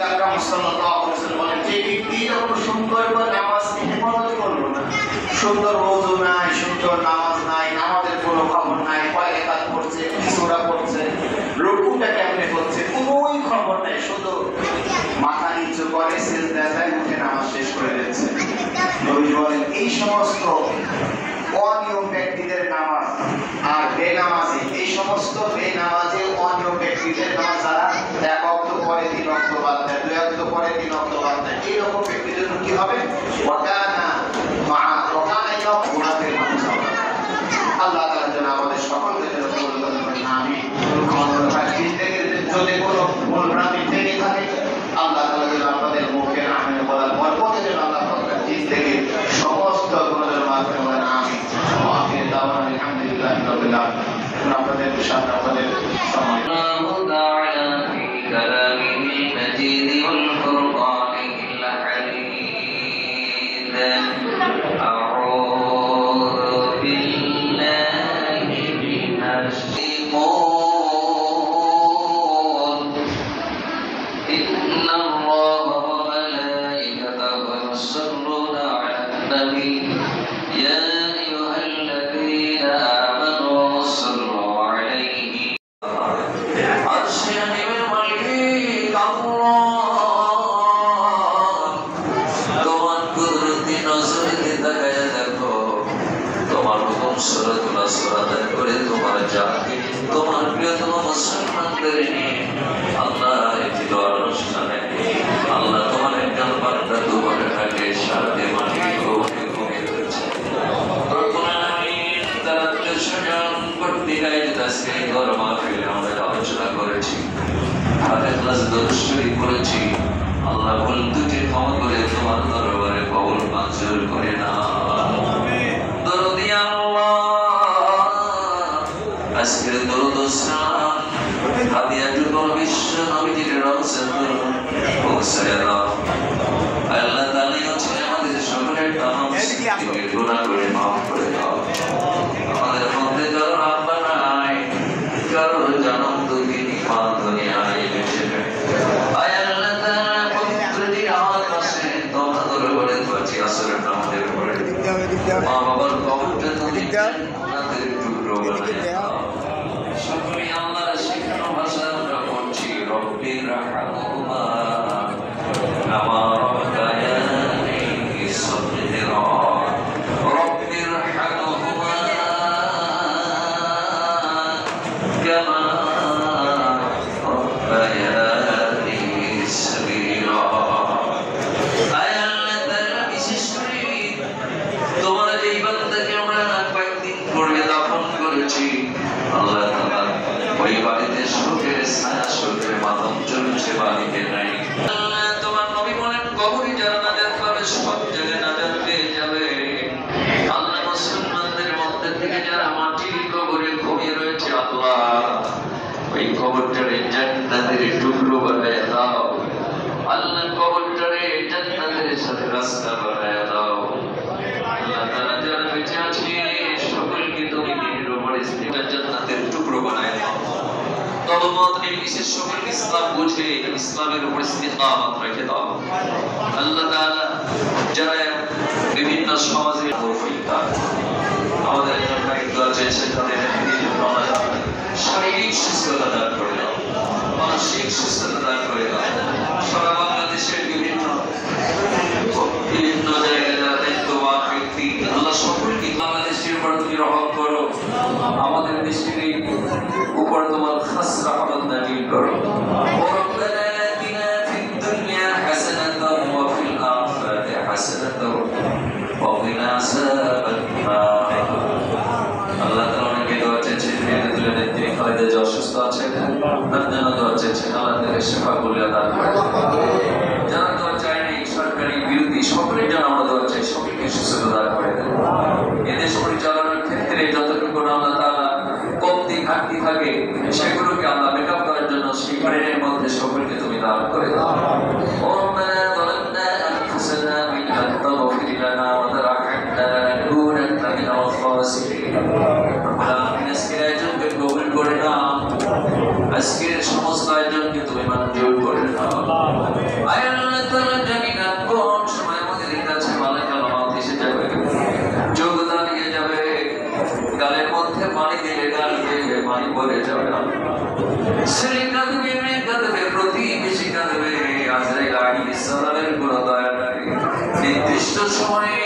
আকরাম সাল্লাল্লাহু আলাইহি ওয়াসাল্লাম বলেন, যে ব্যক্তি যখন সুন্দর করে নামাজ হেফাজত করলো না, সুন্দর ওযু নাই, সুন্দর নামাজ নাই, নামাজের কোনো খবর নাই, কয় রাকাত পড়ছে, সূরা পড়ছে, রুকুটা কেমনে করছে, কোনোই খবর নাই, শুধু মাথা নিচু করে সিজদায় যায়, উঠে নামাজ শেষ করে দিচ্ছে। নবী বলেন, এই সমস্ত অনিয়ম ব্যক্তিদের নামাজ আর বেনামাজি, এই সমস্ত বেনামাজি অনিয়ম ব্যক্তিদের নামাজ যারা এক ওয়াক্ত পরে 3 ওয়াক্ত বাদ দেয়, 2 ওয়াক্ত পরে 3 ওয়াক্ত বাদ দেয়, এইরকম ব্যক্তিদের জন্য কি হবে? ওয়াকানা গুনাহের মানুষ হবে। আল্লাহ তাআলা যেন আমাদের সকলকে যেন কবুল করেন, আমিন। আমাদের জিন্দেগির যদি কোনো ভুল ভ্রান্তি থেকে থাকে, আল্লাহ তাআলা যেন আমাদের মুখের আমল বলার বরকতে যেন আল্লাহ তাআলা জিন্দেগির সমস্ত গুনাহের মাফ করেন, আমিন। ওয়াকিল দাওয়ানা আলহামদুলিল্লাহি রাব্বিল আলামিন। আপনাদের সামনে আপনাদের সময় আল্লাহু তাআলা ফি কালামিহিল মাজিদ ওয়াল ফুরকানিল হামিদ। আউযু বিল্লাহি মিনাশ শাইতানির ইন্নাল্লাহা ওয়া মালাইকাতাহু ইউসাল্লুনা আলান নবী ইয়া আইয়ুহাল্লাযীনা আমানু সাল্লু আলাইহি আরশিনিল মালিক আল্লাহ। তোমার কুদরতি নজরে তাকায়া দেখো, তোমার হুকুম সূরাতুল আসরা করে তোমার জাতি, তোমার প্রিয়তম মুসলমানদের নিয়ে আল্লাহ এই তিলাওয়াত অনুষ্ঠানে আল্লাহ তোমার একজন বান্দা দুবারটাকে সাথে মাটির কোণে কোণে রয়েছে। রব্বুল আলামিন তারা সুজন করতে গাইতে আজকে ঘর মাহফিলে আমরা আলোচনা করেছি, হাতে ক্লাস দর্শনী করেছি। আল্লাহ ভুল ত্রুটি ক্ষমা করে তোমার দরবারে কবুল মঞ্জুর করে না। দরদি আল্লাহ, আজকের দরুদ ও সালাম হাদিয়াতুল বিশ্ব নবীজির রওজাতুল পৌঁছায় দাও। আল্লাহ তাআলা হচ্ছে আমাদের সকলের তামাম গুনাহ করে মাফ করে দাও। আমাদের মধ্যে কারো আব্বা নাই, কারো জনম দুঃখিনী মা দুনিয়ায় বেঁচে নেই। আয় আল্লাহ তাআলা পবিত্রটি আমার কাছে তোমার দরবারে দোয়াছি আসরের নামাজের পরে মা বাবার কবরটা তুমি জান্নাতের টুকরো বানায় দাও। সকলে আল্লাহর শিখানো ভাষা আমরা পড়ছি, রব্বির রাহমহুমা কামা রাব্বায়ানি সগীরা, রব্বির রাহমহুমা কামা রাব্বায়ানি সগীরা। আয় আল্লাহ তাআলা, বিশেষ করে তোমার যেই বান্দাকে আমরা কয়েকদিন পরে দাফন করেছি, আল্লাহ তাআলা ওই বাড়িতে শোকের ছায়া, শোকের মাতম চলছে, বাড়িতে নাই। আল্লাহ তোমার নবী বলেন, কবরে যারা নাজাত পাবে সব জায়গায় নাজাত পেয়ে যাবে। আল্লাহ মুসলমানদের মধ্যে থেকে যারা মাটির কবরে ঘুমিয়ে রয়েছে, আল্লাহ ওই কবরটারে জান্নাতের টুকরো বানায় দাও। আল্লাহ কবরটারে জান্নাতের সাথে রাস্তা বানায় দাও। আল্লাহ তাআলা যারা বেঁচে আছে সকলকে তুমি দিনের উপরে জান্নাতের টুকরো বানায় দাও। তলমত নির্বিশেষ সকলকে ইসলাম বুঝে ইসলামের উপর ইস্তিকামত রেখে দাও। আল্লাহ তাআলা যারা বিভিন্ন সমাজের আমাদের জন্য দোয়া চেয়েছে, তাদের শারীরিক সুস্থতা দান করে দাও, মানসিক সুস্থতা দান করে দাও। সারা বাংলাদেশের বিভিন্ন জায়গায় যারা দায়িত্ববান ব্যক্তি, আল্লাহ সকলকে বাংলাদেশের উপর তুমি রহম করো। আমাদের দেশের উপর তোমার খাস রহমত নাযিল করো। রব্বানা আতিনা ফিদ দুনিয়া হাসানাতাও ওয়া ফিল আখিরাতি হাসানাতাও ওয়া কিনা আযাবান নার। আল্লাহ তাআলা অনেকে দোয়া চেয়েছেন, মেয়েদের নেত্রী খালেদা যে অসুস্থ আছেন তার জন্য দোয়া চেয়েছেন, আল্লাহ তাদের শিফা করিয়া দান করেন। যারা দোয়া চায়নি, সরকারি বিরোধী, সকলের জন্য আমরা দোয়া চাই, সকলকে সুস্থতা দান করে দেন। এদেশ পরিচালনার ক্ষেত্রে যতটুকু আল্লাহ তাআলা কমতি ঘাটতি থাকে সেগুলোকে আল্লাহ মেকআপ করার জন্য সেখানে পানি দিলে কাঁদবে, পানি পরে যাবে না। ছেলে কাঁদবে, মেয়ে কাঁদবে, প্রতিবেশী কাঁদবে। আজরাইল আলাইহিস সালামের কোনো দয়া নাই। নির্দিষ্ট সময়ে